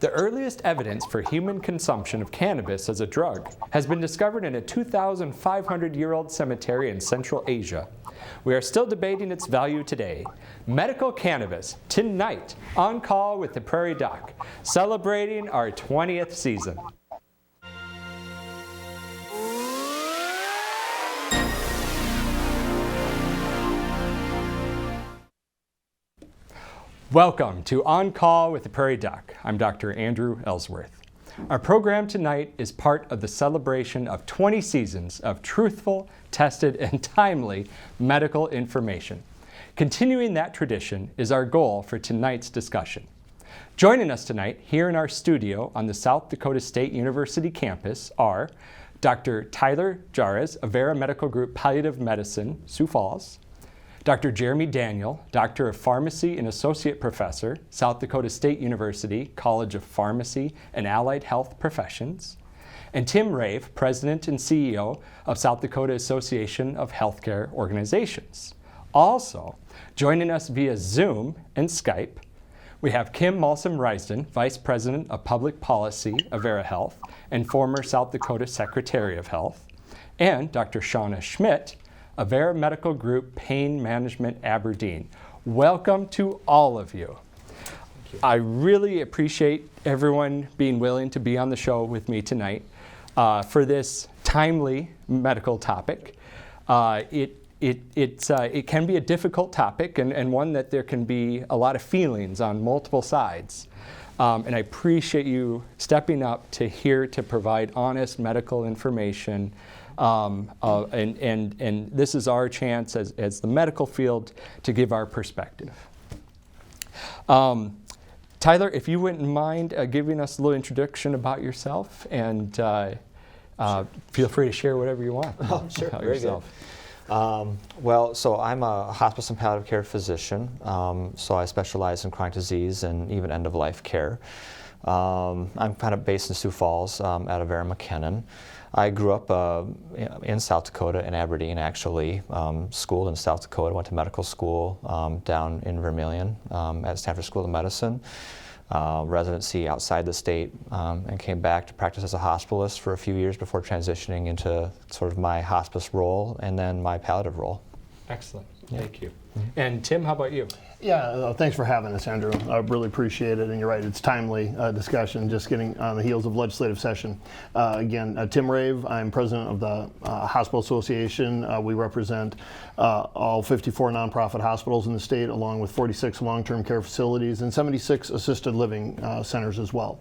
The earliest evidence for human consumption of cannabis as a drug has been discovered in a 2,500-year-old cemetery in Central Asia. We are still debating its value today. Medical cannabis, tonight, on call with the Prairie Doc, celebrating our 20th season. Welcome to On Call with the Prairie Doc. I'm Dr. Andrew Ellsworth. Our program tonight is part of the celebration of 20 seasons of truthful, tested, and timely medical information. Continuing that tradition is our goal for tonight's discussion. Joining us tonight here in our studio on the South Dakota State University campus are Dr. Tyler Jarez, Avera Medical Group Palliative Medicine, Sioux Falls, Dr. Jeremy Daniel, Doctor of Pharmacy and Associate Professor, South Dakota State University, College of Pharmacy and Allied Health Professions, and Tim Rave, President and CEO of South Dakota Association of Healthcare Organizations. Also, joining us via Zoom and Skype, we have Kim Malsam-Rysdon, Vice President of Public Policy, Avera Health, and former South Dakota Secretary of Health, and Dr. Shawna Schmidt, Avera Medical Group Pain Management, Aberdeen. Welcome to all of you. I really appreciate everyone being willing to be on the show with me tonight for this timely medical topic. It can be a difficult topic and one that there can be a lot of feelings on multiple sides. And I appreciate you stepping up to provide honest medical information. And this is our chance as the medical field to give our perspective. Tyler, if you wouldn't mind giving us a little introduction about yourself, and feel free to share whatever you want Sure, about very yourself. Well, so I'm a hospice and palliative care physician, so I specialize in chronic disease and even end-of-life care. I'm kind of based in Sioux Falls at Avera McKinnon. I grew up in South Dakota, in Aberdeen actually, schooled in South Dakota, went to medical school down in Vermilion at Stanford School of Medicine, residency outside the state, and came back to practice as a hospitalist for a few years before transitioning into sort of my hospice role and then my palliative role. Excellent, thank you. And Tim, how about you? Yeah, thanks for having us, Andrew. I really appreciate it. And you're right, it's timely discussion, just getting on the heels of legislative session. Again, Tim Rave, I'm president of the Hospital Association. We represent all 54 nonprofit hospitals in the state, along with 46 long-term care facilities and 76 assisted living centers as well.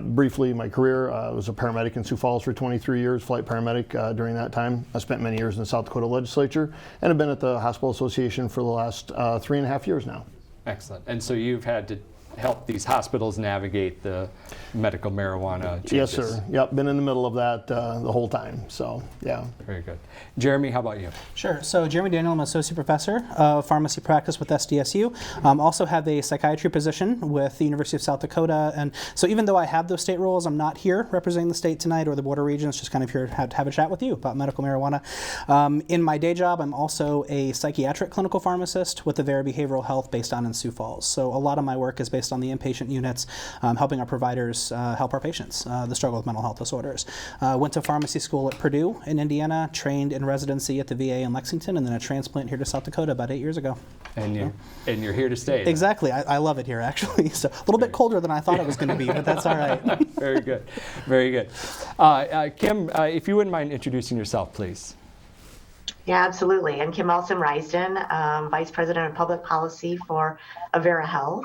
Briefly, my career, I was a paramedic in Sioux Falls for 23 years, flight paramedic during that time. I spent many years in the South Dakota legislature and have been at the Hospital Association for the last 3.5 years now. Excellent. And so you've had to help these hospitals navigate the medical marijuana changes. Yes, sir. Yep, been in the middle of that the whole time, so yeah. Very good. Jeremy, how about you? Sure. So Jeremy Daniel, I'm an associate professor of pharmacy practice with SDSU. Also have a psychiatry position with the University of South Dakota. And so even though I have those state roles, I'm not here representing the state tonight or the border regions, just kind of here to have a chat with you about medical marijuana. In my day job, I'm also a psychiatric clinical pharmacist with Avera Behavioral Health based down in Sioux Falls. So a lot of my work is based on the inpatient units, helping our providers help our patients that struggle with mental health disorders. Went to pharmacy school at Purdue in Indiana, trained in residency at the VA in Lexington, and then a transplant here to South Dakota about 8 years ago. And you're here to stay. Exactly. I love it here, actually. So a little bit colder than I thought it was going to be, but that's all right. Very good. Very good. Kim, if you wouldn't mind introducing yourself, please. Yeah, absolutely. I'm Kim Malsam-Rysdon, Vice President of Public Policy for Avera Health.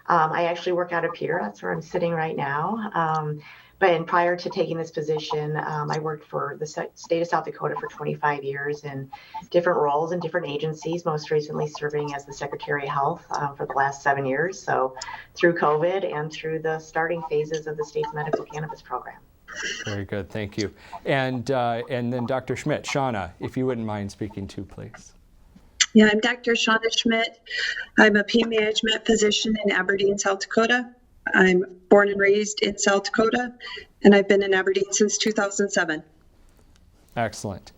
I actually work out of here. That's where I'm sitting right now. But prior to taking this position, I worked for the state of South Dakota for 25 years in different roles in different agencies, most recently serving as the Secretary of Health for the last 7 years. So through COVID and through the starting phases of the state's medical cannabis program. Very good, thank you. And then Dr. Schmidt, Shawna, if you wouldn't mind speaking too, please. Yeah, I'm Dr. Shawna Schmidt. I'm a pain management physician in Aberdeen, South Dakota. I'm born and raised in South Dakota, and I've been in Aberdeen since 2007. Excellent.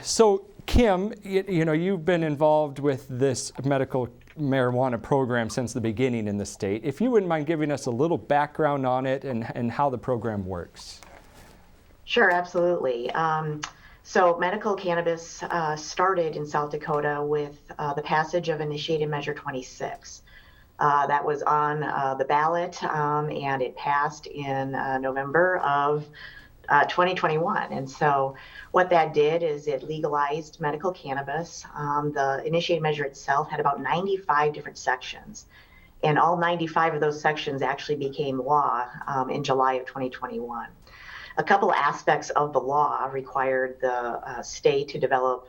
So Kim, you know, you've been involved with this medical marijuana program since the beginning in the state. If you wouldn't mind giving us a little background on it and how the program works. Sure, absolutely. So medical cannabis started in South Dakota with the passage of Initiated Measure 26. That was on the ballot, and it passed in November of 2021. And so what that did is it legalized medical cannabis. The Initiated Measure itself had about 95 different sections, and all 95 of those sections actually became law in July of 2021. A couple aspects of the law required the state to develop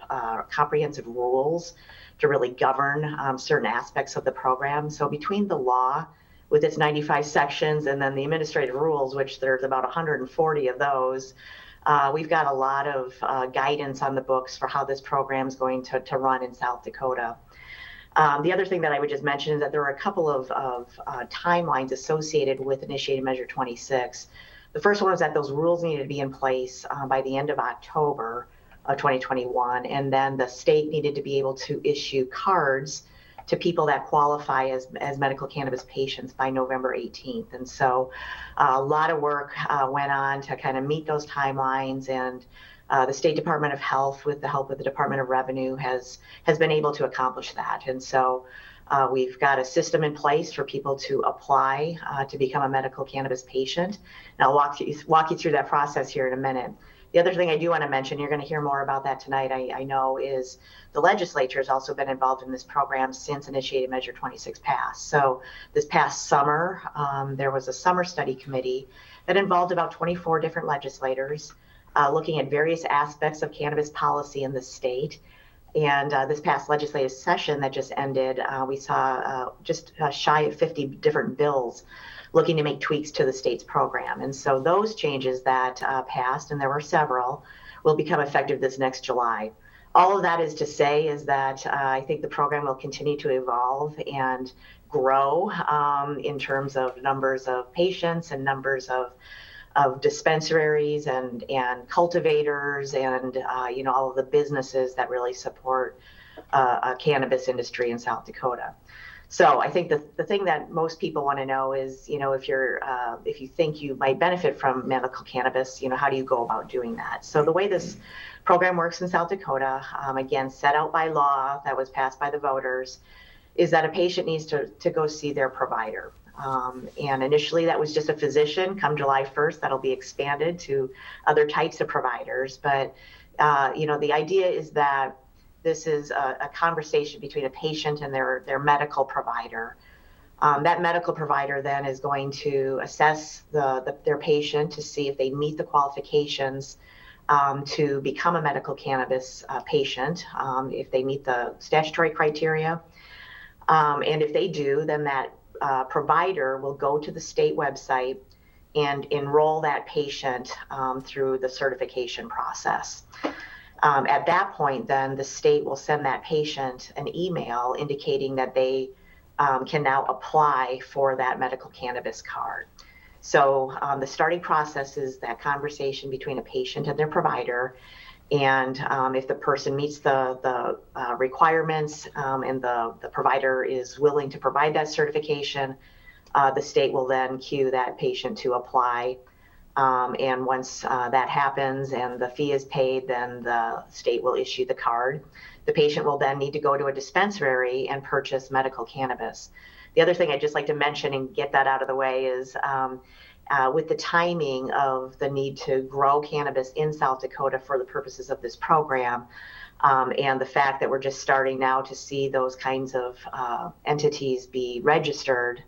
comprehensive rules to really govern certain aspects of the program. So between the law with its 95 sections and then the administrative rules, which there's about 140 of those, we've got a lot of guidance on the books for how this program is going to run in South Dakota. The other thing that I would just mention is that there are a couple of timelines associated with Initiated Measure 26. The first one was that those rules needed to be in place by the end of October of 2021, and then the state needed to be able to issue cards to people that qualify as medical cannabis patients by November 18th. And so a lot of work went on to kind of meet those timelines, and the State Department of Health, with the help of the Department of Revenue, has been able to accomplish that. And so we've got a system in place for people to apply to become a medical cannabis patient. And I'll walk you through that process here in a minute. The other thing I do want to mention, you're going to hear more about that tonight, I know, is the legislature has also been involved in this program since Initiated Measure 26 passed. So this past summer, there was a summer study committee that involved about 24 different legislators looking at various aspects of cannabis policy in the state. And this past legislative session that just ended, we saw just shy of 50 different bills looking to make tweaks to the state's program. And so those changes that passed, and there were several, will become effective this next July. All of that is to say is that I think the program will continue to evolve and grow in terms of numbers of patients and numbers of dispensaries and cultivators and all of the businesses that really support a cannabis industry in South Dakota. So I think the thing that most people want to know is, if you think you might benefit from medical cannabis, how do you go about doing that? So the way this program works in South Dakota, again, set out by law that was passed by the voters, is that a patient needs to go see their provider. And initially that was just a physician. Come July 1st, that'll be expanded to other types of providers. But, the idea is that this is a conversation between a patient and their medical provider. That medical provider then is going to assess their patient to see if they meet the qualifications to become a medical cannabis patient, if they meet the statutory criteria. And if they do, then that provider will go to the state website and enroll that patient through the certification process. At that point, then the state will send that patient an email indicating that they can now apply for that medical cannabis card. So the starting process is that conversation between a patient and their provider. And if the person meets the requirements and the provider is willing to provide that certification, the state will then cue that patient to apply. And once that happens and the fee is paid, then the state will issue the card. The patient will then need to go to a dispensary and purchase medical cannabis. The other thing I'd just like to mention and get that out of the way is with the timing of the need to grow cannabis in South Dakota for the purposes of this program, and the fact that we're just starting now to see those kinds of entities be registered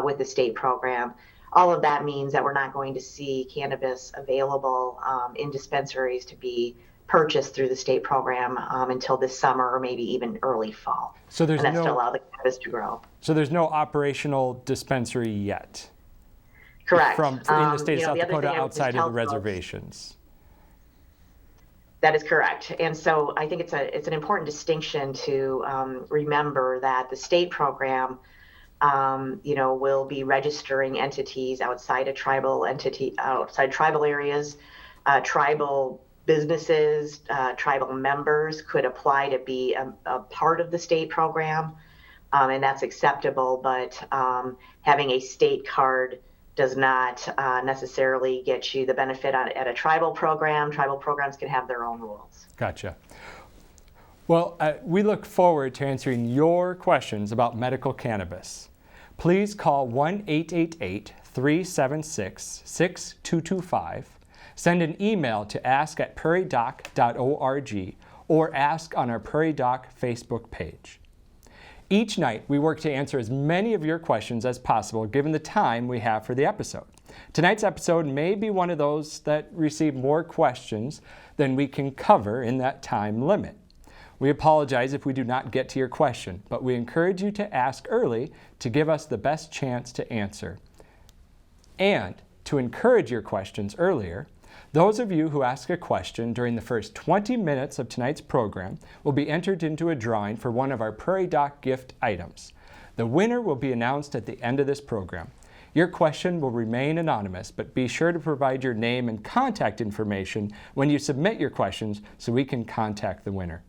with the state program, all of that means that we're not going to see cannabis available in dispensaries to be purchased through the state program until this summer or maybe even early fall. So there's and that's to allow the cannabis to grow. So there's no operational dispensary yet? Correct. In the state of South the Dakota outside of the folks, reservations? That is correct. And so I think it's an important distinction to remember that the state program will be registering entities outside tribal areas, tribal businesses, tribal members could apply to be a part of the state program. and that's acceptable, but having a state card does not necessarily get you the benefit at a tribal program. Tribal programs can have their own rules. Gotcha. Well, we look forward to answering your questions about medical cannabis. Please call 1-888-376-6225, send an email to ask@prairiedoc.org, or ask on our Prairie Doc Facebook page. Each night, we work to answer as many of your questions as possible given the time we have for the episode. Tonight's episode may be one of those that receive more questions than we can cover in that time limit. We apologize if we do not get to your question, but we encourage you to ask early to give us the best chance to answer. And to encourage your questions earlier, those of you who ask a question during the first 20 minutes of tonight's program will be entered into a drawing for one of our Prairie Doc gift items. The winner will be announced at the end of this program. Your question will remain anonymous, but be sure to provide your name and contact information when you submit your questions so we can contact the winner.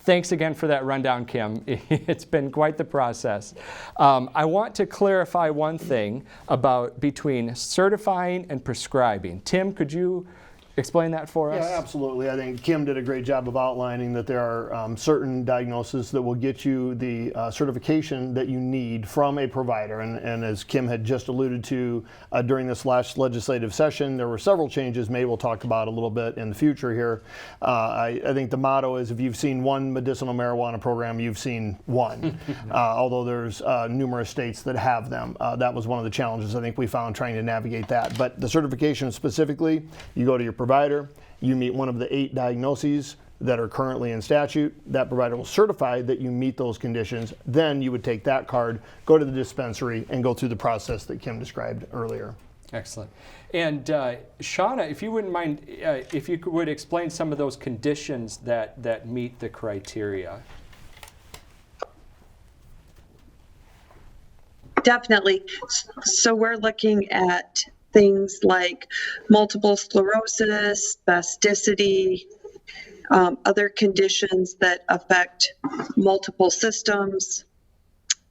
Thanks again for that rundown, Kim. It's been quite the process. I want to clarify one thing about between certifying and prescribing. Tim, could you explain that for us? Yeah, absolutely. I think Kim did a great job of outlining that there are certain diagnoses that will get you the certification that you need from a provider. And as Kim had just alluded to during this last legislative session, there were several changes made we'll talk about a little bit in the future here. I think the motto is if you've seen one medicinal marijuana program, you've seen one, although there's numerous states that have them. That was one of the challenges I think we found trying to navigate that. But the certification specifically, you go to your provider, you meet one of the 8 diagnoses that are currently in statute. That provider will certify that you meet those conditions. Then you would take that card, go to the dispensary, and go through the process that Kim described earlier. Excellent. And Shawna, if you wouldn't mind, if you would explain some of those conditions that meet the criteria. Definitely. So we're looking at things like multiple sclerosis, spasticity, other conditions that affect multiple systems,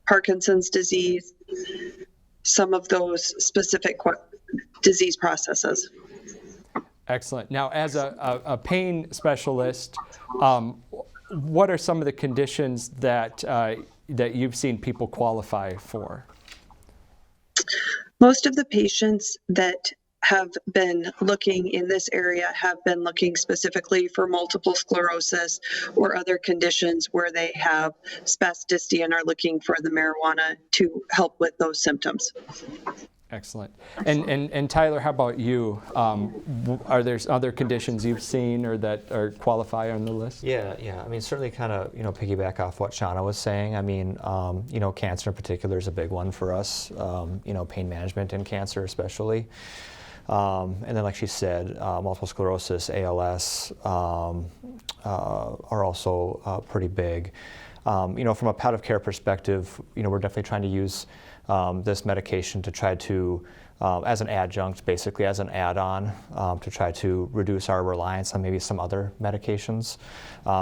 Parkinson's disease, some of those specific disease processes. Excellent. Now, as a pain specialist, what are some of the conditions that you've seen people qualify for? Most of the patients that have been looking in this area have been looking specifically for multiple sclerosis or other conditions where they have spasticity and are looking for the marijuana to help with those symptoms. Excellent. And Tyler, how about you? Are there other conditions you've seen or that are qualify on the list? Yeah. I mean, certainly kind of, piggyback off what Shawna was saying. I mean, cancer in particular is a big one for us, pain management in cancer especially. And then like she said, multiple sclerosis, ALS are also pretty big. From a palliative care perspective, we're definitely trying to use this medication to try to, as an adjunct, basically as an add-on, to try to reduce our reliance on maybe some other medications,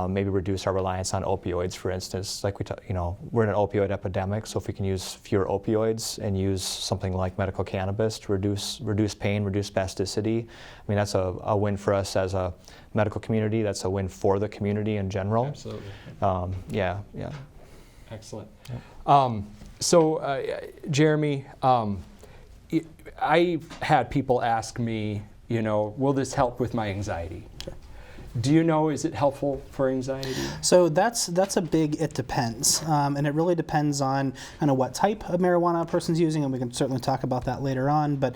maybe reduce our reliance on opioids, for instance. Like we're in an opioid epidemic, so if we can use fewer opioids and use something like medical cannabis to reduce pain, reduce spasticity, I mean that's a win for us as a medical community. That's a win for the community in general. Absolutely. Yeah. Excellent. Yep. So, Jeremy, I've had people ask me, will this help with my anxiety? Sure. Do you know, is it helpful for anxiety? So that's a big it depends. And it really depends on kind of what type of marijuana a person's using, and we can certainly talk about that later on, but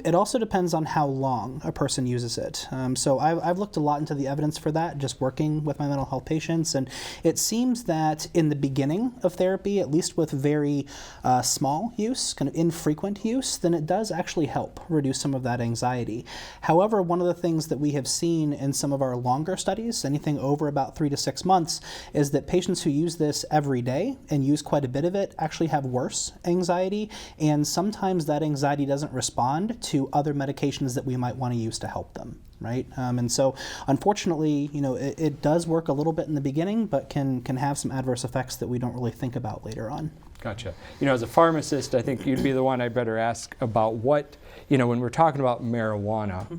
it also depends on how long a person uses it. So I've looked a lot into the evidence for that, just working with my mental health patients, and it seems that in the beginning of therapy, at least with very small use, kind of infrequent use, then it does actually help reduce some of that anxiety. However, one of the things that we have seen in some of our longer studies, anything over about 3 to 6 months, is that patients who use this every day and use quite a bit of it actually have worse anxiety, and sometimes that anxiety doesn't respond to other medications that we might want to use to help them. right? And so, unfortunately, it does work a little bit in the beginning, but can have some adverse effects that we don't really think about later on. Gotcha. As a pharmacist, I think you'd be the one I'd better ask about what, when we're talking about marijuana,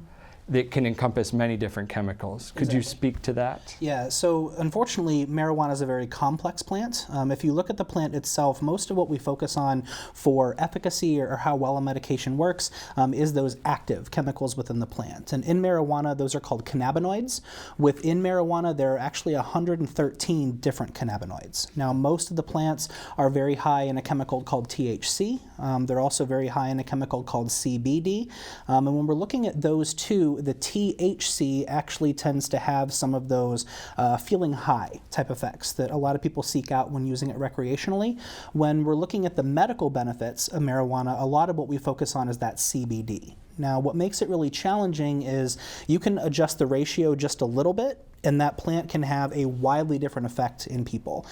that can encompass many different chemicals. Could you speak to that? Yeah, so unfortunately, marijuana is a very complex plant. If you look at the plant itself, most of what we focus on for efficacy or how well a medication works is those active chemicals within the plant. And in marijuana, those are called cannabinoids. Within marijuana, there are actually 113 different cannabinoids. Now, most of the plants are very high in a chemical called THC. They're also very high in a chemical called CBD. And when we're looking at those two, the THC actually tends to have some of those feeling high type effects that a lot of people seek out when using it recreationally. When we're looking at the medical benefits of marijuana, a lot of what we focus on is that CBD. Now, what makes it really challenging is you can adjust the ratio just a little bit, and that plant can have a wildly different effect in people.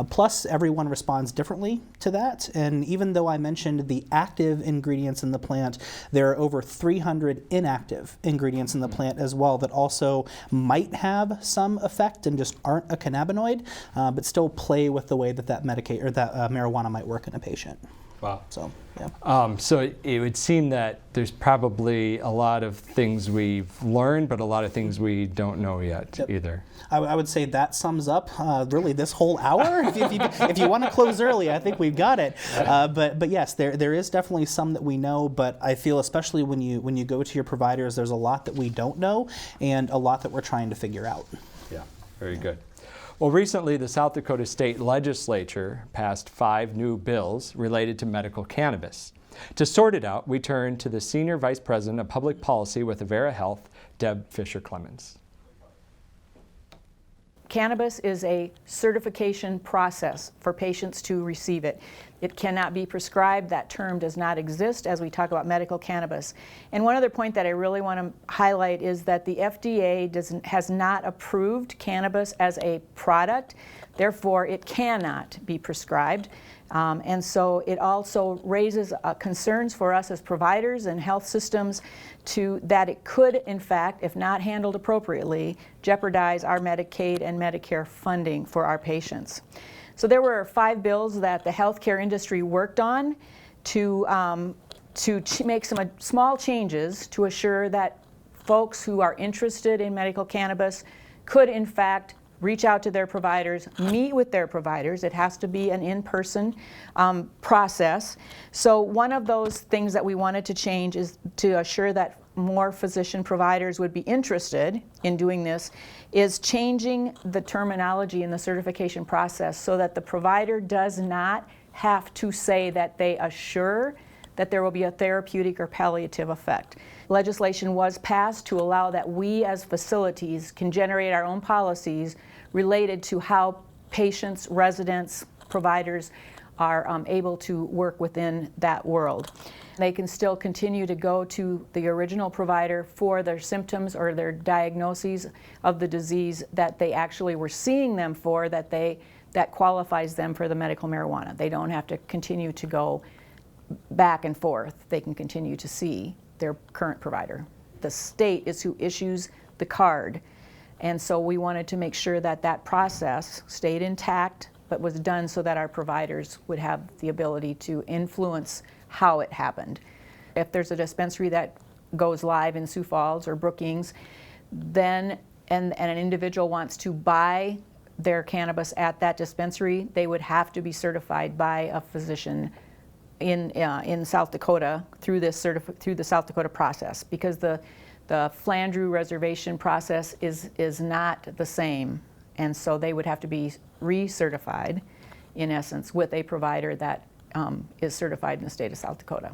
Plus, everyone responds differently to that. And even though I mentioned the active ingredients in the plant, there are over 300 inactive ingredients in the plant as well that also might have some effect and just aren't a cannabinoid, but still play with the way that marijuana might work in a patient. Wow. So, yeah. So it would seem that there's probably a lot of things we've learned, but a lot of things we don't know yet either. I would say that sums up really this whole hour. If you want to close early, I think we've got it. But yes, there is definitely some that we know, but I feel especially when you go to your providers, there's a lot that we don't know and a lot that we're trying to figure out. Yeah, very good. Well, recently the South Dakota State Legislature passed 5 new bills related to medical cannabis. To sort it out, we turn to the Senior Vice President of Public Policy with Avera Health, Deb Fisher-Clemens. Cannabis is a certification process for patients to receive it. It cannot be prescribed. That term does not exist as we talk about medical cannabis. And one other point that I really want to highlight is that the FDA has not approved cannabis as a product. Therefore, it cannot be prescribed. And so it also raises concerns for us as providers and health systems that it could, in fact, if not handled appropriately, jeopardize our Medicaid and Medicare funding for our patients. So there were 5 bills that the healthcare industry worked on to make some small changes to assure that folks who are interested in medical cannabis could, in fact, reach out to their providers, meet with their providers. It has to be an in-person process. So one of those things that we wanted to change is to assure that more physician providers would be interested in doing this, is changing the terminology in the certification process so that the provider does not have to say that they assure that there will be a therapeutic or palliative effect. Legislation was passed to allow that we as facilities can generate our own policies related to how patients, residents, providers are able to work within that world. They can still continue to go to the original provider for their symptoms or their diagnoses of the disease that they actually were seeing them for, that qualifies them for the medical marijuana. They don't have to continue to go back and forth. They can continue to see their current provider. The state is who issues the card. And so we wanted to make sure that that process stayed intact, but was done so that our providers would have the ability to influence how it happened. If there's a dispensary that goes live in Sioux Falls or Brookings, then and an individual wants to buy their cannabis at that dispensary, they would have to be certified by a physician in South Dakota through the South Dakota process, because the Flandreau reservation process is not the same, and so they would have to be recertified, in essence, with a provider that is certified in the state of South Dakota.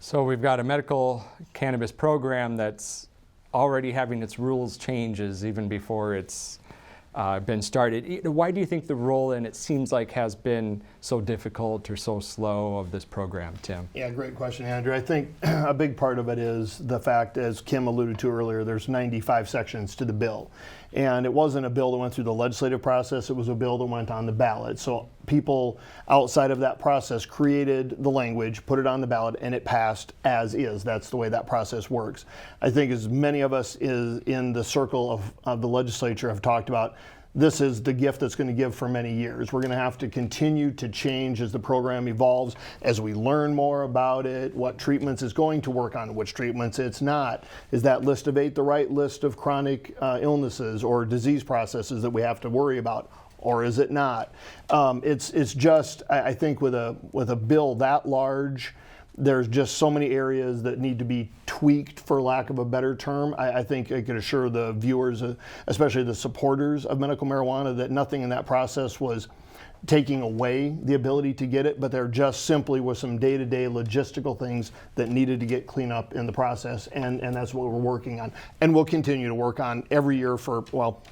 So we've got a medical cannabis program that's already having its rules changes even before it's been started. Why do you think the roll-in, it seems like, has been so difficult or so slow of this program, Tim? Yeah, great question, Andrew. I think a big part of it is the fact, as Kim alluded to earlier, there's 95 sections to the bill. And it wasn't a bill that went through the legislative process, it was a bill that went on the ballot. So people outside of that process created the language, put it on the ballot, and it passed as is. That's the way that process works. I think as many of us in the circle of the legislature have talked about, this is the gift that's going to give for many years. We're going to have to continue to change as the program evolves, as we learn more about it, what treatments it's going to work on, which treatments it's not. Is that list of 8 the right list of chronic illnesses or disease processes that we have to worry about, or is it not? It's just, I think with a bill that large, there's just so many areas that need to be tweaked, for lack of a better term. I think I could assure the viewers, especially the supporters of medical marijuana, that nothing in that process was taking away the ability to get it, but there just simply was some day-to-day logistical things that needed to get cleaned up in the process, and that's what we're working on. And we'll continue to work on every year for, well,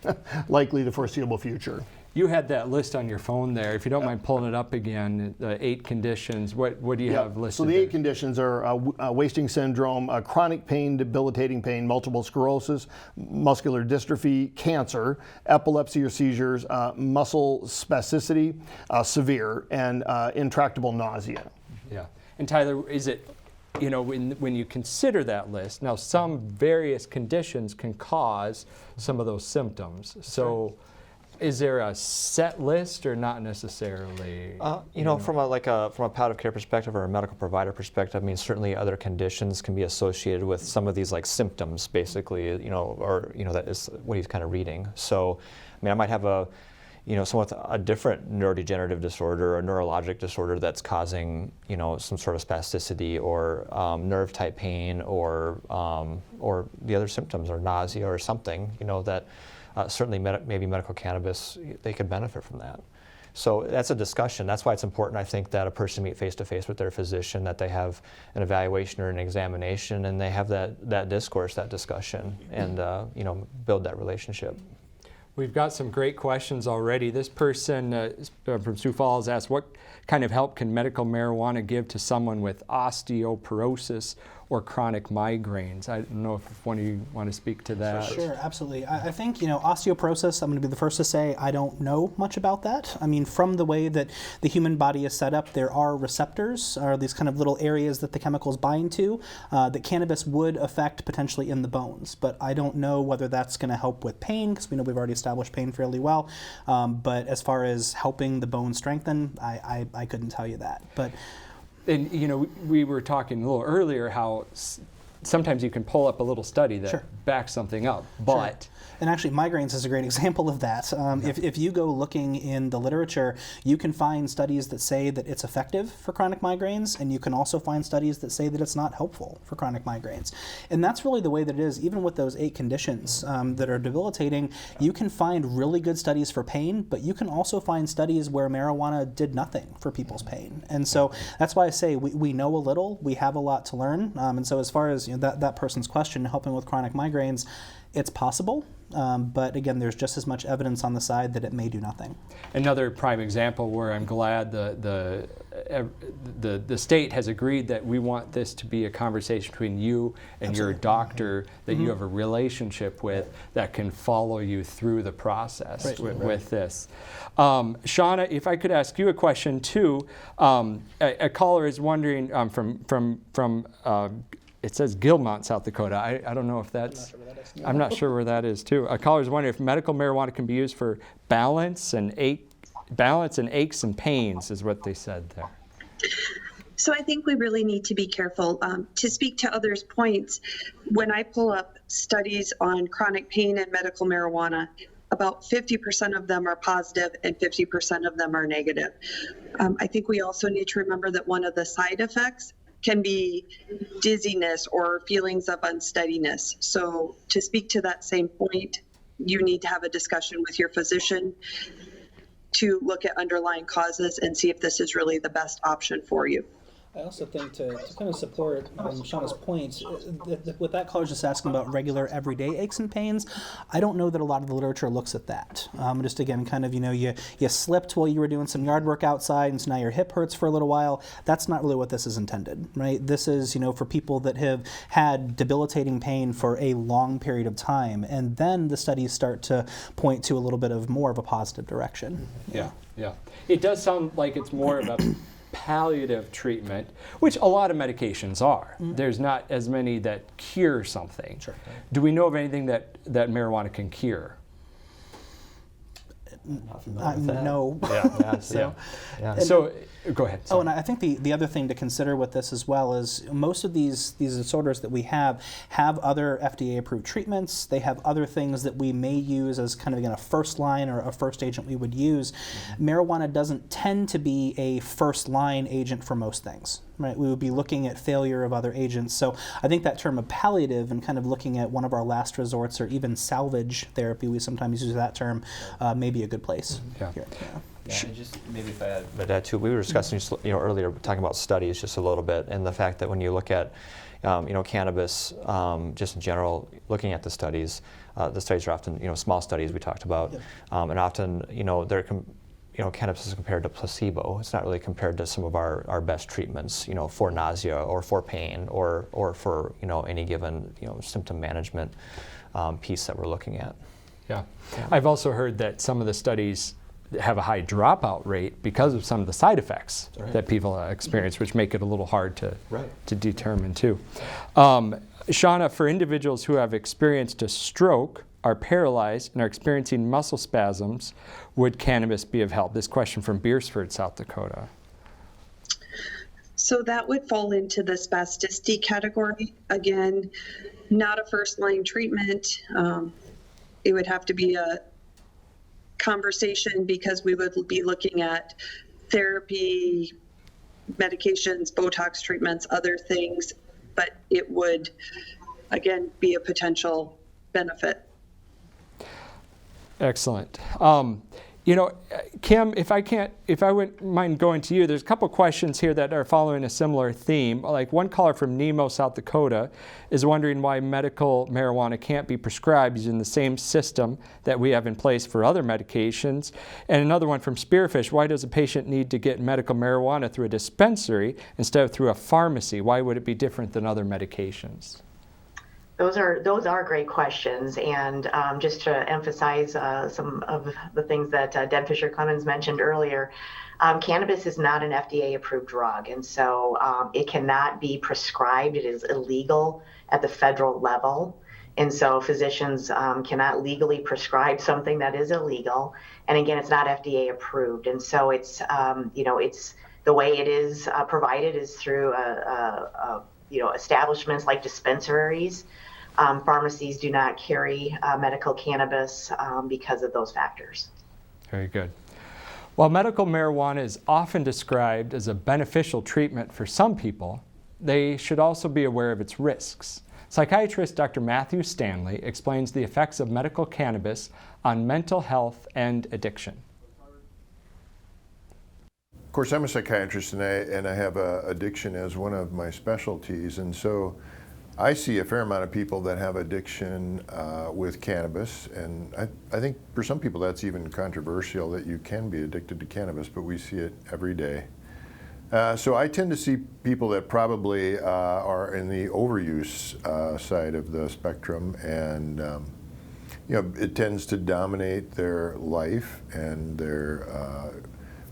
likely the foreseeable future. You had that list on your phone there. If you don't mind pulling it up again, the 8 conditions, what do you have listed? So the there? 8 conditions are wasting syndrome, chronic pain, debilitating pain, multiple sclerosis, muscular dystrophy, cancer, epilepsy or seizures, muscle spasticity, severe, and intractable nausea. Yeah. And Tyler, is it, you know, when you consider that list, now some various conditions can cause some of those symptoms. So is there a set list or not necessarily? You know, from a palliative care perspective or a medical provider perspective, I mean, certainly other conditions can be associated with some of these like symptoms, basically, you know, or, you know, that is what he's kind of reading. So, I mean, I might have someone with a different neurodegenerative disorder or neurologic disorder that's causing, you know, some sort of spasticity or nerve type pain or the other symptoms or nausea or something, you know, that certainly maybe medical cannabis, they could benefit from that. So that's a discussion. That's why it's important, I think, that a person meet face-to-face with their physician, that they have an evaluation or an examination, and they have that discourse, that discussion, and you know, build that relationship. We've got some great questions already. This person from Sioux Falls asked, what kind of help can medical marijuana give to someone with osteoporosis or chronic migraines? I don't know if one of you want to speak to that. Sure, absolutely. I think, you know, osteoporosis, I'm going to be the first to say I don't know much about that. I mean, from the way that the human body is set up, there are receptors, or these kind of little areas that the chemicals bind to, that cannabis would affect potentially in the bones. But I don't know whether that's going to help with pain, because we know we've already established pain fairly well. But as far as helping the bone strengthen, I couldn't tell you that. But and you know, we were talking a little earlier how sometimes you can pull up a little study that backs something up, but sure. And actually, migraines is a great example of that. If you go looking in the literature, you can find studies that say that it's effective for chronic migraines, and you can also find studies that say that it's not helpful for chronic migraines. And that's really the way that it is, even with those 8 conditions that are debilitating. You can find really good studies for pain, but you can also find studies where marijuana did nothing for people's pain. And so that's why I say we know a little, we have a lot to learn. And so as far as, you know, that person's question, helping with chronic migraines, it's possible. But again, there's just as much evidence on the side that it may do nothing. Another prime example where I'm glad the state has agreed that we want this to be a conversation between you and your doctor that you have a relationship with that can follow you through the process with this. Shawna, if I could ask you a question too. A caller is wondering from it says Gilmont, South Dakota. I don't know if that's. I'm not sure where that is too. A caller is wondering if medical marijuana can be used for balance and aches and pains, is what they said there. So I think we really need to be careful. To speak to others' points, when I pull up studies on chronic pain and medical marijuana, about 50% of them are positive and 50% of them are negative. I think we also need to remember that one of the side effects can be dizziness or feelings of unsteadiness. So to speak to that same point, you need to have a discussion with your physician to look at underlying causes and see if this is really the best option for you. I also think to kind of support Shawna's point, with that caller just asking about regular everyday aches and pains, I don't know that a lot of the literature looks at that. Just again, kind of, you slipped while you were doing some yard work outside and so now your hip hurts for a little while. That's not really what this is intended, right? This is, for people that have had debilitating pain for a long period of time, and then the studies start to point to a little bit of more of a positive direction. Yeah. It does sound like it's more of a palliative treatment, which a lot of medications are. There's not as many that cure something. Sure. Do we know of anything that marijuana can cure? No. So go ahead. Oh, and I think the other thing to consider with this as well is most of these disorders that we have other FDA-approved treatments. They have other things that we may use as kind of, again, a first line or a first agent we would use. Marijuana doesn't tend to be a first line agent for most things. Right, we would be looking at failure of other agents. So I think that term of palliative and kind of looking at one of our last resorts, or even salvage therapy, we sometimes use that term, may be a good place. Yeah, and just maybe if I add that too, we were discussing earlier, talking about studies just a little bit, and the fact that when you look at cannabis, just in general, looking at the studies are often small studies we talked about, and often they're cannabis is compared to placebo. It's not really compared to some of our best treatments, for nausea or for pain or for any given symptom management piece that we're looking at. Yeah. I've also heard that some of the studies have a high dropout rate because of some of the side effects that people experience, which make it a little hard to determine too. Shawna, for individuals who have experienced a stroke, are paralyzed, and are experiencing muscle spasms, would cannabis be of help? This question from Beersford, South Dakota. So that would fall into the spasticity category. Again, not a first-line treatment. It would have to be a conversation because we would be looking at therapy, medications, Botox treatments, other things, but it would, again, be a potential benefit. Excellent. Kim, if I wouldn't mind going to you, there's a couple questions here that are following a similar theme. Like one caller from Nemo, South Dakota, is wondering why medical marijuana can't be prescribed using the same system that we have in place for other medications. And another one from Spearfish, why does a patient need to get medical marijuana through a dispensary instead of through a pharmacy? Why would it be different than other medications? Those are great questions, and just to emphasize some of the things that Deb Fisher-Clemens mentioned earlier, cannabis is not an FDA-approved drug, and so it cannot be prescribed. It is illegal at the federal level, and so physicians cannot legally prescribe something that is illegal. And again, it's not FDA-approved, and so it's it's the way it is provided is through establishments like dispensaries. Pharmacies do not carry medical cannabis because of those factors. Very good. While medical marijuana is often described as a beneficial treatment for some people, they should also be aware of its risks. Psychiatrist Dr. Matthew Stanley explains the effects of medical cannabis on mental health and addiction. Of course, I'm a psychiatrist, and I have addiction as one of my specialties, and so I see a fair amount of people that have addiction with cannabis, and I think for some people that's even controversial that you can be addicted to cannabis, but we see it every day. So I tend to see people that probably are in the overuse side of the spectrum, and it tends to dominate their life and their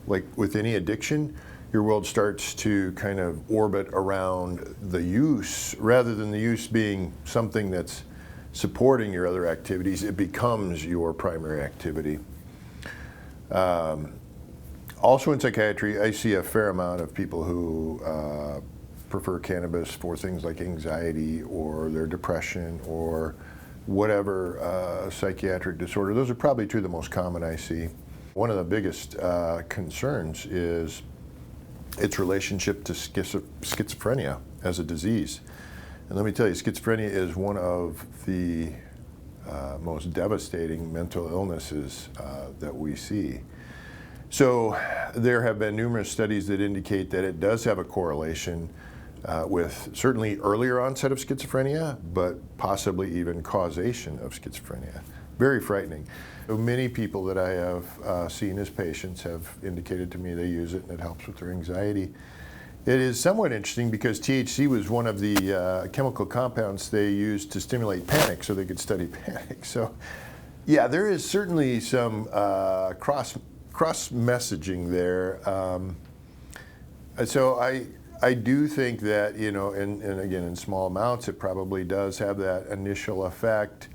like with any addiction, your world starts to kind of orbit around the use. Rather than the use being something that's supporting your other activities, it becomes your primary activity. Also in psychiatry, I see a fair amount of people who prefer cannabis for things like anxiety or their depression or whatever psychiatric disorder. Those are probably two of the most common I see. One of the biggest concerns is its relationship to schizophrenia as a disease. And let me tell you, schizophrenia is one of the most devastating mental illnesses that we see. So there have been numerous studies that indicate that it does have a correlation with certainly earlier onset of schizophrenia, but possibly even causation of schizophrenia. Very frightening. So many people that I have seen as patients have indicated to me they use it and it helps with their anxiety. It is somewhat interesting because THC was one of the chemical compounds they used to stimulate panic so they could study panic. So yeah, there is certainly some cross messaging there. So I do think that, and again, in small amounts, it probably does have that initial effect.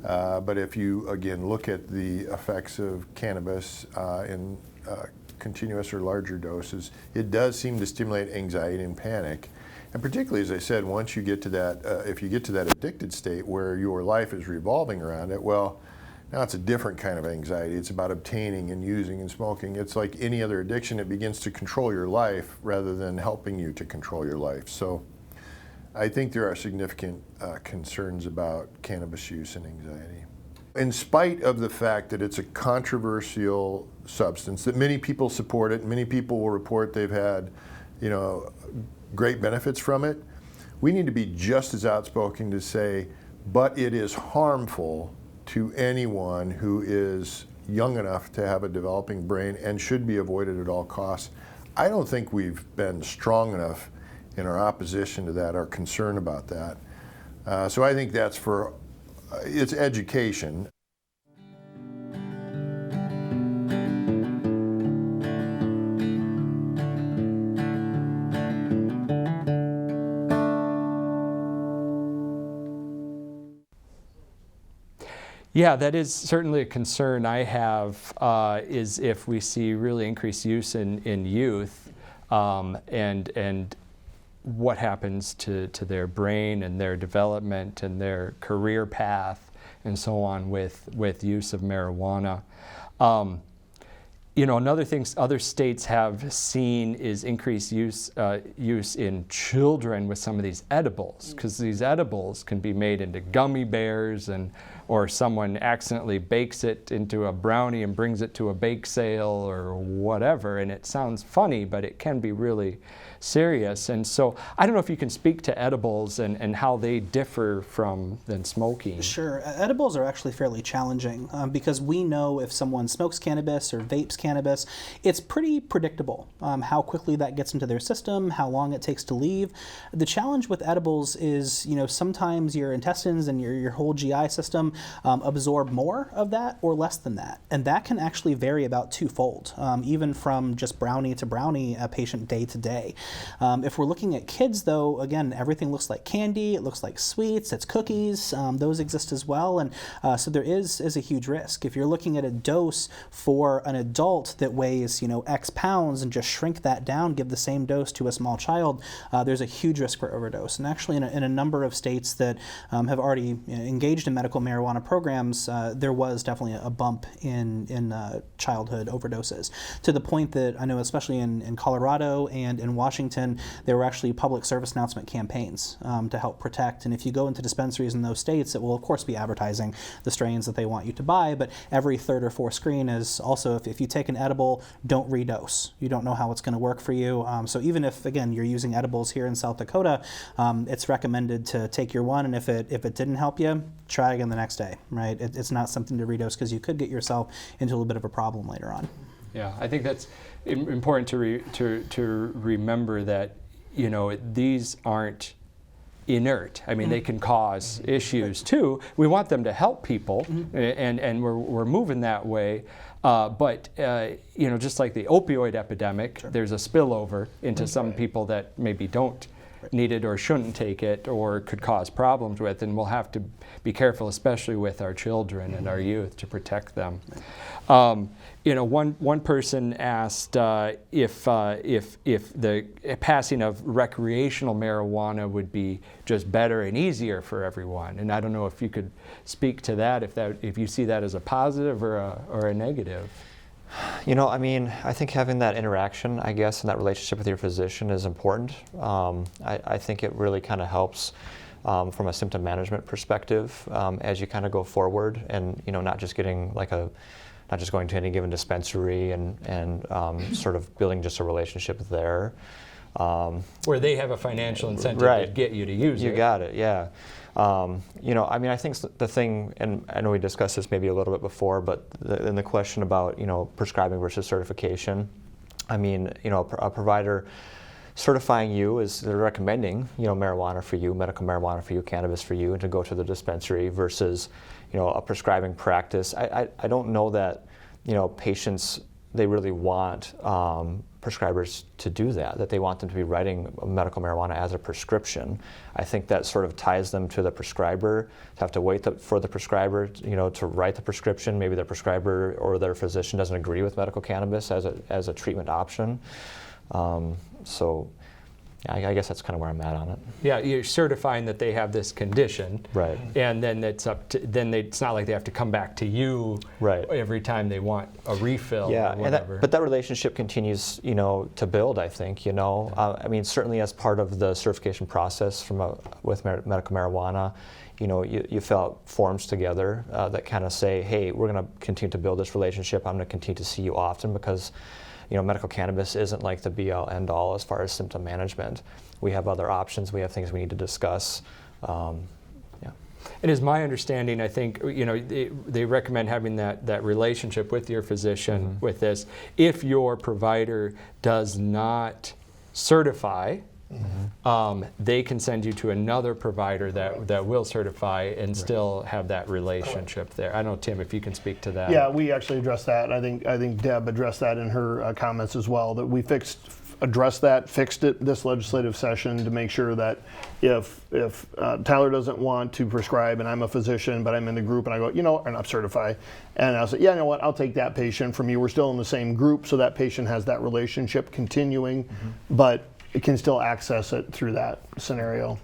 But if you, again, look at the effects of cannabis in continuous or larger doses, it does seem to stimulate anxiety and panic. And particularly, as I said, once you get to that, if you get to that addicted state where your life is revolving around it, well, now it's a different kind of anxiety. It's about obtaining and using and smoking. It's like any other addiction. It begins to control your life rather than helping you to control your life. So I think there are significant concerns about cannabis use and anxiety. In spite of the fact that it's a controversial substance, that many people support it, many people will report they've had, great benefits from it, we need to be just as outspoken to say, but it is harmful to anyone who is young enough to have a developing brain and should be avoided at all costs. I don't think we've been strong enough in our opposition to that, our concern about that. So I think that's it's education. Yeah, that is certainly a concern I have, is if we see really increased use in youth, and what happens to their brain and their development and their career path and so on with use of marijuana. Another thing other states have seen is increased use in children with some of these edibles, because these edibles can be made into gummy bears, or someone accidentally bakes it into a brownie and brings it to a bake sale or whatever, and it sounds funny, but it can be really serious. And so I don't know if you can speak to edibles and how they differ than smoking. Sure. Edibles are actually fairly challenging because we know if someone smokes cannabis or vapes cannabis, it's pretty predictable how quickly that gets into their system, how long it takes to leave. The challenge with edibles is, sometimes your intestines and your whole GI system absorb more of that or less than that. And that can actually vary about twofold, even from just brownie to brownie, patient day to day. If we're looking at kids, though, again, everything looks like candy, it looks like sweets, it's cookies, those exist as well, and so there is a huge risk. If you're looking at a dose for an adult that weighs, X pounds and just shrink that down, give the same dose to a small child, there's a huge risk for overdose. And actually in a number of states that have already engaged in medical marijuana programs, there was definitely a bump in childhood overdoses, to the point that I know especially in Colorado and in Washington, there were actually public service announcement campaigns to help protect. And if you go into dispensaries in those states, it will of course be advertising the strains that they want you to buy, but every third or fourth screen is also, if you take an edible, don't redose. You don't know how it's going to work for you. So even if, again, you're using edibles here in South Dakota, it's recommended to take your one, and if it didn't help you, try again the next day, right? It's not something to redose, because you could get yourself into a little bit of a problem later on. Yeah, I think that's important to remember that, these aren't inert. I mean, they can cause issues too. We want them to help people, and we're moving that way. But just like the opioid epidemic, there's a spillover into some people that maybe don't need it or shouldn't take it or could cause problems with, and we'll have to be careful, especially with our children and our youth, to protect them. One person asked if the passing of recreational marijuana would be just better and easier for everyone, and I don't know if you could speak to that, if you see that as a positive or a negative. I think having that interaction, I guess, and that relationship with your physician is important. I think it really kind of helps from a symptom management perspective as you kind of go forward, and not just getting like a not just going to any given dispensary and sort of building just a relationship there. Where they have a financial incentive Right. to get you to use it. You got it, yeah. I think the thing, and I know we discussed this maybe a little bit before, but in the question about, prescribing versus certification, a provider certifying you is they're recommending, marijuana for you, medical marijuana for you, cannabis for you, and to go to the dispensary versus, a prescribing practice. I don't know that, patients, they really want prescribers to do that they want them to be writing medical marijuana as a prescription. I think that sort of ties them to the prescriber, to have to wait for the prescriber, to write the prescription. Maybe the prescriber or their physician doesn't agree with medical cannabis as a treatment option. I guess that's kind of where I'm at on it. Yeah, you're certifying that they have this condition, right? And then it's it's not like they have to come back to you, right, every time they want a refill. Yeah, or whatever. but that relationship continues, to build. I think, certainly as part of the certification process with medical marijuana, you fill out forms together that kind of say, hey, we're going to continue to build this relationship. I'm going to continue to see you often because medical cannabis isn't like the be-all, end-all as far as symptom management. We have other options. We have things we need to discuss. And as my understanding, I think, they recommend having that relationship with your physician with this. If your provider does not certify, they can send you to another provider that will certify and still have that relationship there. I don't know, Tim, if you can speak to that. Yeah, we actually addressed that. I think Deb addressed that in her comments as well, that we fixed it this legislative session to make sure that if Tyler doesn't want to prescribe and I'm a physician but I'm in the group and I go, and I'm certified, and I'll say, yeah, you know what, I'll take that patient from you. We're still in the same group, so that patient has that relationship continuing, but it can still access it through that scenario.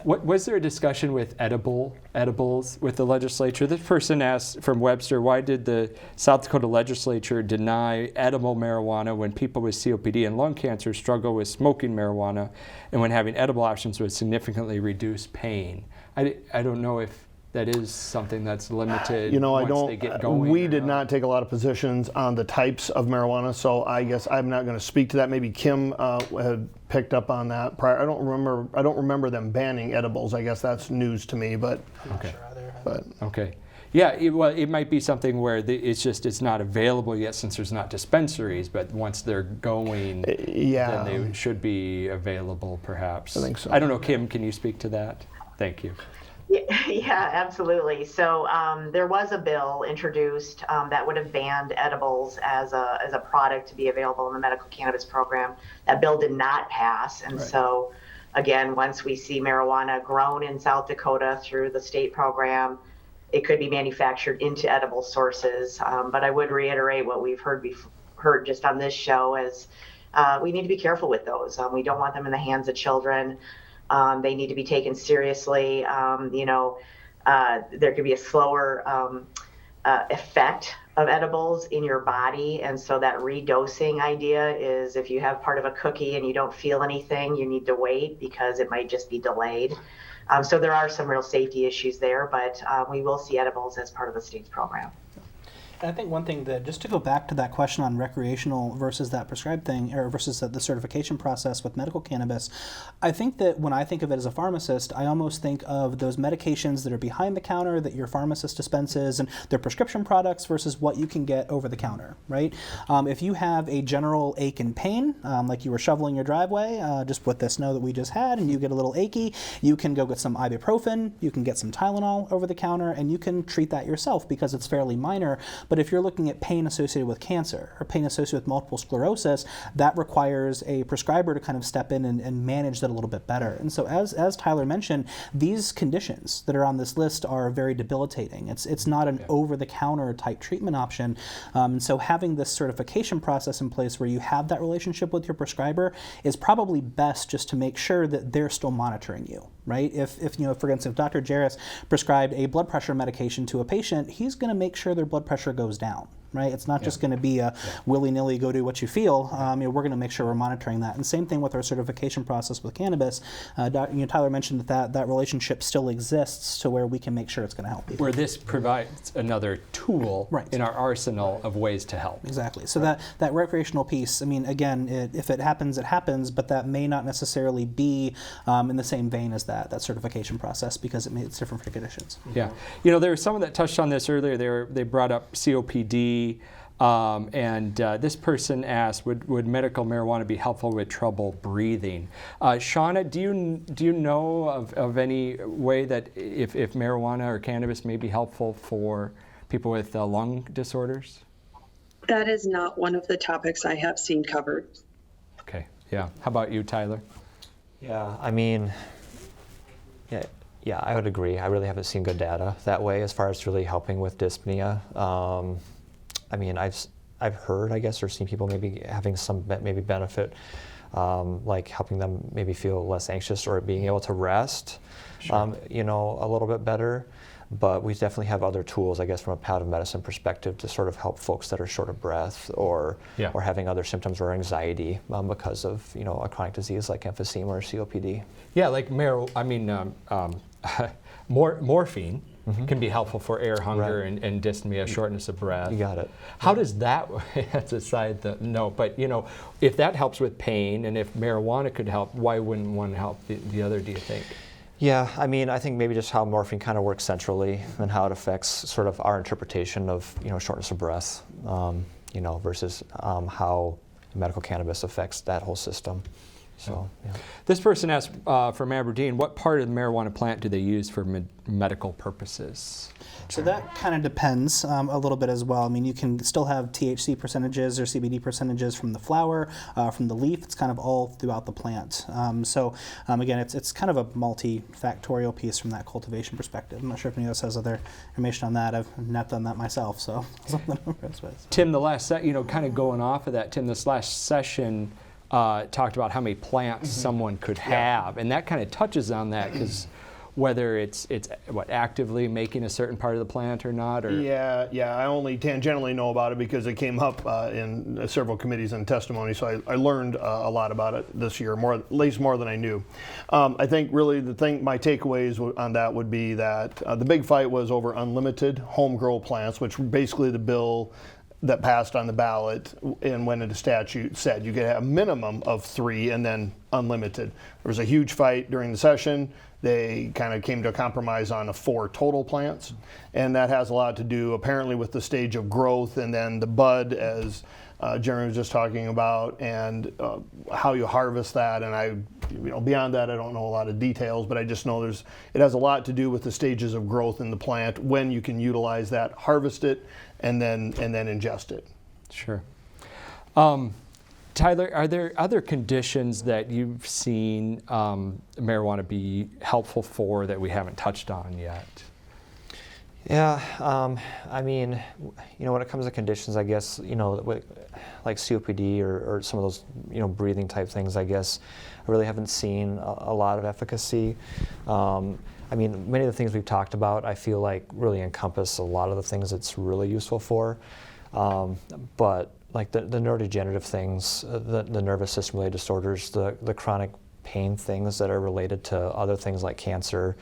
Was there a discussion with edibles with the legislature? This person asked from Webster, why did the South Dakota legislature deny edible marijuana when people with COPD and lung cancer struggle with smoking marijuana and when having edible options would significantly reduce pain? I don't know if that is something that's limited once they get going. We did not take a lot of positions on the types of marijuana, so I guess I'm not going to speak to that. Maybe Kim had picked up on that prior. I don't remember them banning edibles. I guess that's news to me, but okay. Okay. Yeah, it might be something where it's not available yet since there's not dispensaries, but once they're going, then they should be available perhaps. I think so. I don't know, Kim, can you speak to that? Thank you. Yeah, absolutely. So there was a bill introduced that would have banned edibles as a product to be available in the medical cannabis program. That bill did not pass. And so, again, once we see marijuana grown in South Dakota through the state program, it could be manufactured into edible sources. But I would reiterate what we've heard just on this show is we need to be careful with those. We don't want them in the hands of children. They need to be taken seriously. There could be a slower effect of edibles in your body. And so that redosing idea is if you have part of a cookie and you don't feel anything, you need to wait because it might just be delayed. So there are some real safety issues there, but we will see edibles as part of the state's program. I think one thing that, just to go back to that question on recreational versus that prescribed thing, or versus the certification process with medical cannabis, I think that when I think of it as a pharmacist, I almost think of those medications that are behind the counter that your pharmacist dispenses and their prescription products versus what you can get over the counter, right? If you have a general ache and pain, like you were shoveling your driveway, just with the snow that we just had, and you get a little achy, you can go get some ibuprofen, you can get some Tylenol over the counter, and you can treat that yourself because it's fairly minor. But if you're looking at pain associated with cancer or pain associated with multiple sclerosis, that requires a prescriber to kind of step in and manage that a little bit better. And so as Tyler mentioned, these conditions that are on this list are very debilitating. It's not an over-the-counter type treatment option. And so having this certification process in place where you have that relationship with your prescriber is probably best just to make sure that they're still monitoring you. Right? If for instance, if Dr. Jarris prescribed a blood pressure medication to a patient, he's going to make sure their blood pressure goes down. right? It's not just going to be a willy-nilly go do what you feel. We're going to make sure we're monitoring that. And same thing with our certification process with cannabis. Tyler mentioned that relationship still exists to where we can make sure it's going to help people. Where this provides another tool in our arsenal of ways to help. Exactly. So that recreational piece, I mean, again, if it happens, it happens, but that may not necessarily be in the same vein as that certification process because it's different for conditions. Yeah. There was someone that touched on this earlier. They brought up COPD, and this person asked, would medical marijuana be helpful with trouble breathing? Shawna, do you know of any way that if marijuana or cannabis may be helpful for people with lung disorders? That is not one of the topics I have seen covered. Okay, yeah. How about you, Tyler? Yeah, I mean, yeah, I would agree. I really haven't seen good data that way as far as really helping with dyspnea. I mean, I've heard, I guess, or seen people maybe having some maybe benefit, like helping them maybe feel less anxious or being able to rest, a little bit better. But we definitely have other tools, I guess, from a palliative medicine perspective to sort of help folks that are short of breath or having other symptoms or anxiety because of, a chronic disease like emphysema or COPD. Yeah, like morphine can be helpful for air hunger and dyspnea, shortness of breath. You got it. How does that, that's aside the note, but if that helps with pain and if marijuana could help, why wouldn't one help the other, do you think? Yeah, I mean, I think maybe just how morphine kind of works centrally and how it affects sort of our interpretation of, shortness of breath, versus how medical cannabis affects that whole system. So, yeah. This person asked from Aberdeen, what part of the marijuana plant do they use for medical purposes? So that kind of depends a little bit as well. I mean, you can still have THC percentages or CBD percentages from the flower, from the leaf. It's kind of all throughout the plant. Again, it's kind of a multifactorial piece from that cultivation perspective. I'm not sure if anyone else has other information on that. I've not done that myself, so something I'm impressed with. Tim, the last kind of going off of that, Tim, this last session talked about how many plants someone could have, and that kind of touches on that because whether it's actively making a certain part of the plant or not, or I only tangentially know about it because it came up in several committees and testimony, so I learned a lot about it this year, at least more than I knew. I think really my takeaways on that would be that the big fight was over unlimited home-grow plants, which basically the bill that passed on the ballot and went into statute said you could have a minimum of 3 and then unlimited. There was a huge fight during the session. They kind of came to a compromise on 4 total plants, and that has a lot to do apparently with the stage of growth and then the bud, as Jeremy was just talking about, and how you harvest that. And beyond that, I don't know a lot of details, but I just know it has a lot to do with the stages of growth in the plant, when you can utilize that, harvest it, and then ingest it. Sure. Tyler, are there other conditions that you've seen marijuana be helpful for that we haven't touched on yet? Yeah, I mean, when it comes to conditions, I guess, like COPD or some of those, breathing type things, I guess, I really haven't seen a lot of efficacy. I mean, many of the things we've talked about, I feel like really encompass a lot of the things it's really useful for. But like the neurodegenerative things, the nervous system related disorders, the chronic pain things that are related to other things like cancer,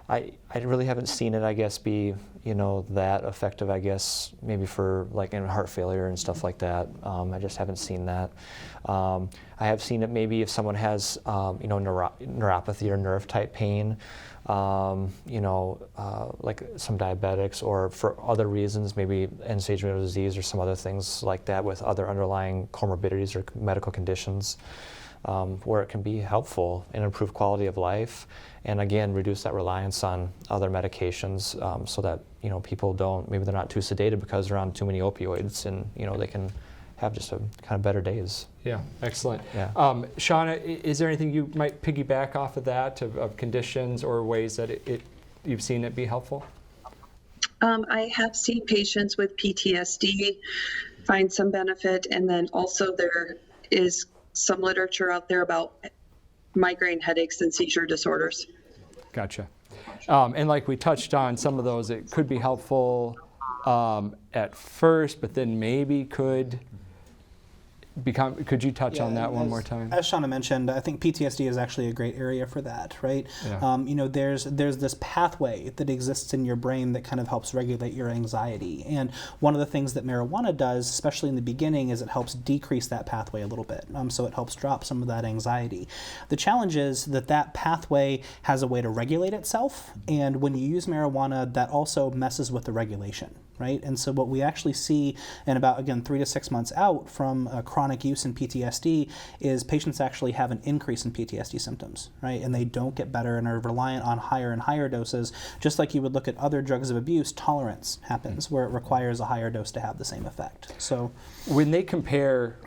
I really haven't seen it, I guess, be that effective, I guess, maybe for like in heart failure and stuff like that. I just haven't seen that. I have seen it maybe if someone has neuropathy or nerve type pain, like some diabetics, or for other reasons, maybe end-stage renal disease or some other things like that with other underlying comorbidities or medical conditions, where it can be helpful and improve quality of life, and again reduce that reliance on other medications, so that people maybe they're not too sedated because they're on too many opioids, and they can have just a kind of better days. Yeah, excellent. Yeah. Shawna, is there anything you might piggyback off of that, of conditions or ways that you've seen it be helpful? I have seen patients with PTSD find some benefit, and then also there is some literature out there about migraine headaches and seizure disorders. Gotcha. And like we touched on, some of those, it could be helpful at first, but then maybe could become, could you touch on that one more time? As Shawna mentioned, I think PTSD is actually a great area for that, right? Yeah. You know, there's this pathway that exists in your brain that kind of helps regulate your anxiety. And one of the things that marijuana does, especially in the beginning, is it helps decrease that pathway a little bit. So it helps drop some of that anxiety. The challenge is that that pathway has a way to regulate itself. And when you use marijuana, that also messes with the regulation. Right? And so what we actually see in about, again, 3 to 6 months out from chronic use in PTSD is patients actually have an increase in PTSD symptoms, right? And they don't get better and are reliant on higher and higher doses. Just like you would look at other drugs of abuse, tolerance happens where it requires a higher dose to have the same effect. So when they compare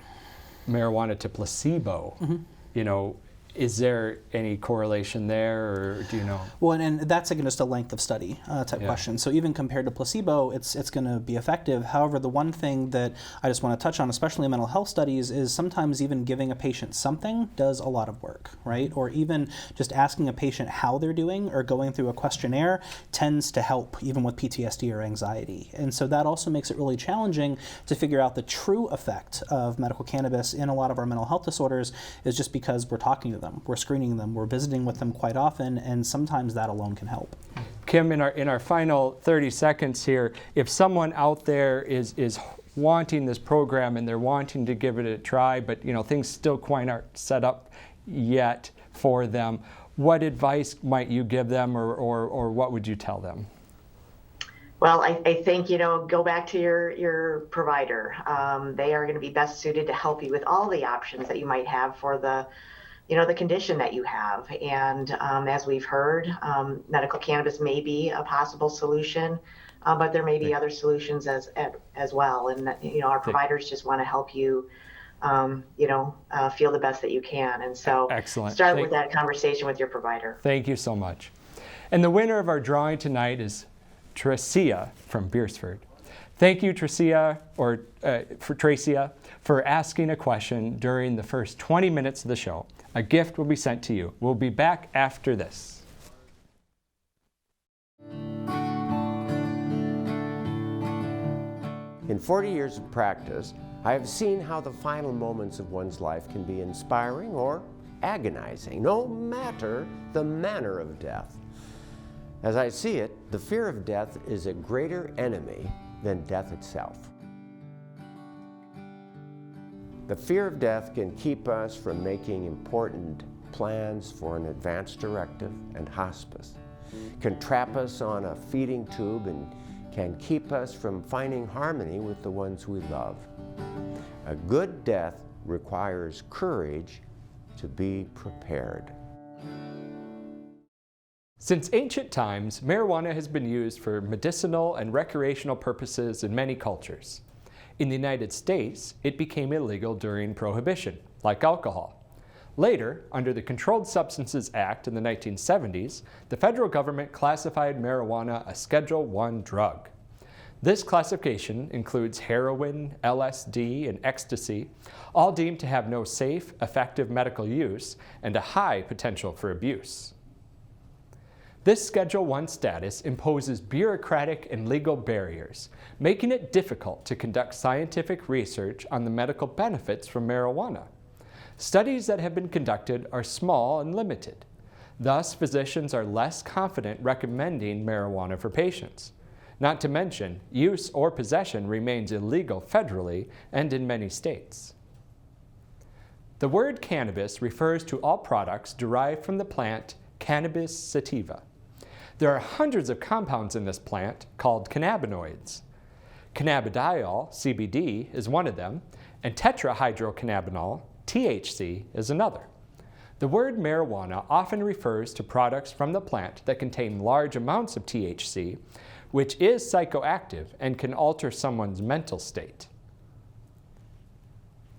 marijuana to placebo, you know, is there any correlation there, or do you know? Well, and that's again just a length of study type question. So even compared to placebo, it's going to be effective. However, the one thing that I just want to touch on, especially in mental health studies, is sometimes even giving a patient something does a lot of work, right? Or even just asking a patient how they're doing or going through a questionnaire tends to help even with PTSD or anxiety. And so that also makes it really challenging to figure out the true effect of medical cannabis in a lot of our mental health disorders, is just because we're talking to them. We're screening them, we're visiting with them quite often, and sometimes that alone can help. Kim, in our final 30 seconds here, if someone out there is wanting this program and they're wanting to give it a try, but you know things still quite aren't set up yet for them, what advice might you give them, or what would you tell them? Well, I think, you know, go back to your provider. They are going to be best suited to help you with all the options that you might have for the condition that you have. And as we've heard, medical cannabis may be a possible solution, but there may be other solutions as well. And, you know, our providers just want to help you, feel the best that you can. And so Excellent. Start with that conversation with your provider. Thank you so much. And the winner of our drawing tonight is Tracia from Beersford. Thank you, Tracia, for asking a question during the first 20 minutes of the show. A gift will be sent to you. We'll be back after this. In 40 years of practice, I have seen how the final moments of one's life can be inspiring or agonizing, no matter the manner of death. As I see it, the fear of death is a greater enemy than death itself. The fear of death can keep us from making important plans for an advance directive and hospice, can trap us on a feeding tube, and can keep us from finding harmony with the ones we love. A good death requires courage to be prepared. Since ancient times, marijuana has been used for medicinal and recreational purposes in many cultures. In the United States, it became illegal during Prohibition, like alcohol. Later, under the Controlled Substances Act in the 1970s, the federal government classified marijuana a Schedule I drug. This classification includes heroin, LSD, and ecstasy, all deemed to have no safe, effective medical use and a high potential for abuse. This Schedule I status imposes bureaucratic and legal barriers, making it difficult to conduct scientific research on the medical benefits from marijuana. Studies that have been conducted are small and limited. Thus, physicians are less confident recommending marijuana for patients. Not to mention, use or possession remains illegal federally and in many states. The word cannabis refers to all products derived from the plant Cannabis sativa. There are hundreds of compounds in this plant called cannabinoids. Cannabidiol, CBD, is one of them, and tetrahydrocannabinol, THC, is another. The word marijuana often refers to products from the plant that contain large amounts of THC, which is psychoactive and can alter someone's mental state.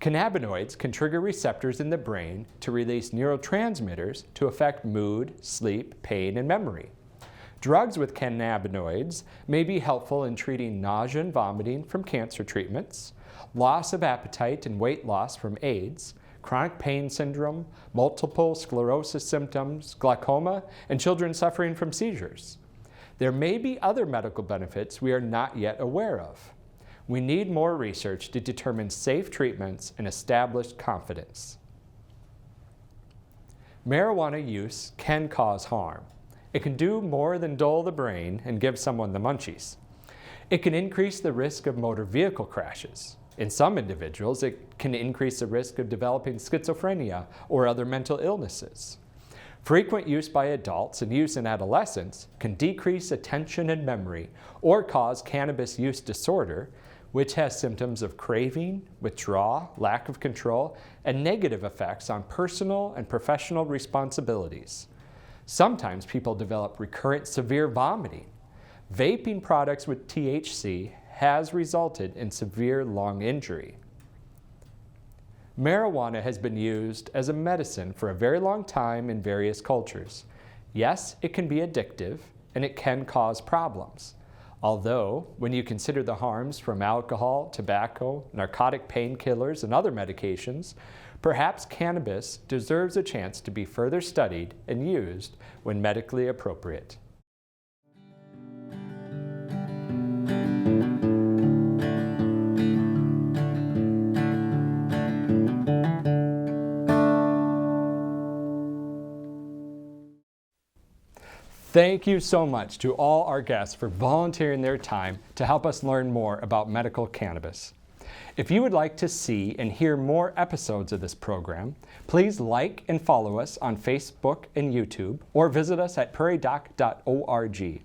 Cannabinoids can trigger receptors in the brain to release neurotransmitters to affect mood, sleep, pain, and memory. Drugs with cannabinoids may be helpful in treating nausea and vomiting from cancer treatments, loss of appetite and weight loss from AIDS, chronic pain syndrome, multiple sclerosis symptoms, glaucoma, and children suffering from seizures. There may be other medical benefits we are not yet aware of. We need more research to determine safe treatments and establish confidence. Marijuana use can cause harm. It can do more than dull the brain and give someone the munchies. It can increase the risk of motor vehicle crashes. In some individuals, it can increase the risk of developing schizophrenia or other mental illnesses. Frequent use by adults and use in adolescents can decrease attention and memory or cause cannabis use disorder, which has symptoms of craving, withdrawal, lack of control, and negative effects on personal and professional responsibilities. Sometimes people develop recurrent severe vomiting. Vaping products with THC has resulted in severe lung injury. Marijuana has been used as a medicine for a very long time in various cultures. Yes, it can be addictive and it can cause problems. Although, when you consider the harms from alcohol, tobacco, narcotic painkillers, and other medications, perhaps cannabis deserves a chance to be further studied and used when medically appropriate. Thank you so much to all our guests for volunteering their time to help us learn more about medical cannabis. If you would like to see and hear more episodes of this program, please like and follow us on Facebook and YouTube, or visit us at prairiedoc.org.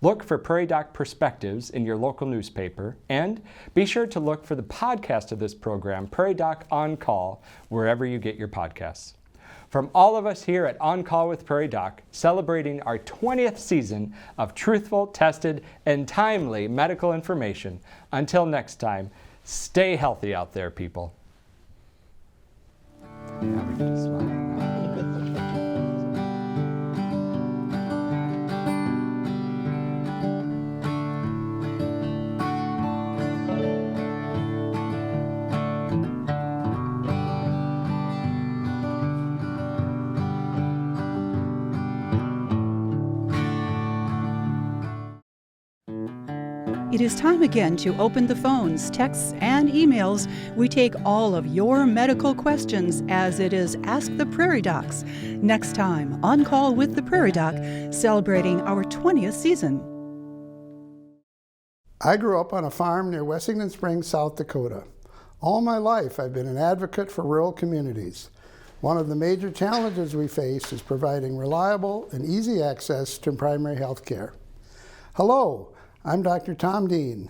Look for Prairie Doc Perspectives in your local newspaper, and be sure to look for the podcast of this program, Prairie Doc On Call, wherever you get your podcasts. From all of us here at On Call with Prairie Doc, celebrating our 20th season of truthful, tested, and timely medical information. Until next time, stay healthy out there, people. It is time again to open the phones, texts, and emails. We take all of your medical questions as it is Ask the Prairie Docs. Next time, On Call with the Prairie Doc, celebrating our 20th season. I grew up on a farm near Wessington Springs, South Dakota. All my life, I've been an advocate for rural communities. One of the major challenges we face is providing reliable and easy access to primary health care. Hello. I'm Dr. Tom Dean.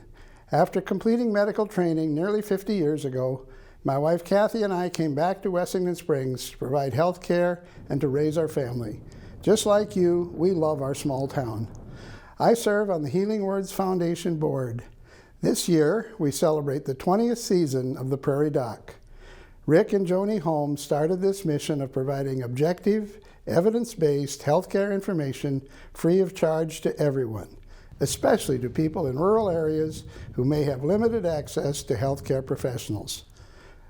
After completing medical training nearly 50 years ago, my wife Kathy and I came back to Wessington Springs to provide health care and to raise our family. Just like you, we love our small town. I serve on the Healing Words Foundation board. This year, we celebrate the 20th season of the Prairie Doc. Rick and Joni Holmes started this mission of providing objective, evidence-based healthcare information free of charge to everyone, especially to people in rural areas who may have limited access to healthcare professionals.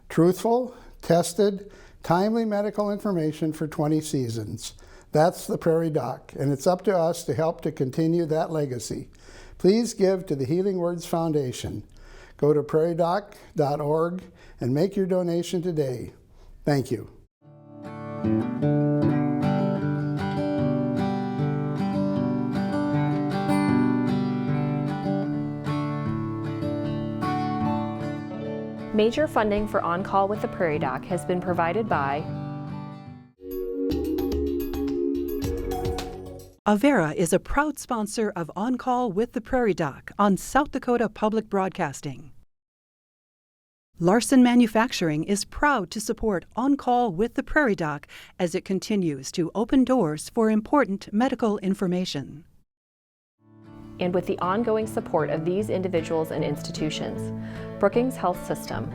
Truthful, tested, timely medical information for 20 seasons. That's the Prairie Doc, and it's up to us to help to continue that legacy. Please give to the Healing Words Foundation. Go to prairiedoc.org and make your donation today. Thank you. Major funding for On Call with the Prairie Doc has been provided by Avera is a proud sponsor of On Call with the Prairie Doc on South Dakota Public Broadcasting. Larson Manufacturing is proud to support On Call with the Prairie Doc as it continues to open doors for important medical information. and with the ongoing support of these individuals and institutions. Brookings Health System,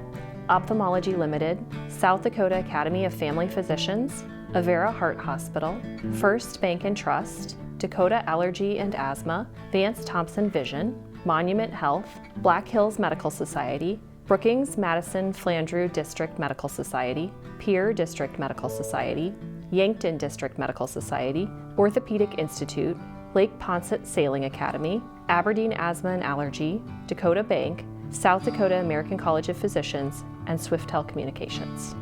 Ophthalmology Limited, South Dakota Academy of Family Physicians, Avera Heart Hospital, First Bank and Trust, Dakota Allergy and Asthma, Vance Thompson Vision, Monument Health, Black Hills Medical Society, Brookings Madison Flandreau District Medical Society, Pierre District Medical Society, Yankton District Medical Society, Orthopedic Institute, Lake Poncet Sailing Academy, Aberdeen Asthma and Allergy, Dakota Bank, South Dakota American College of Physicians, and Swiftel Communications.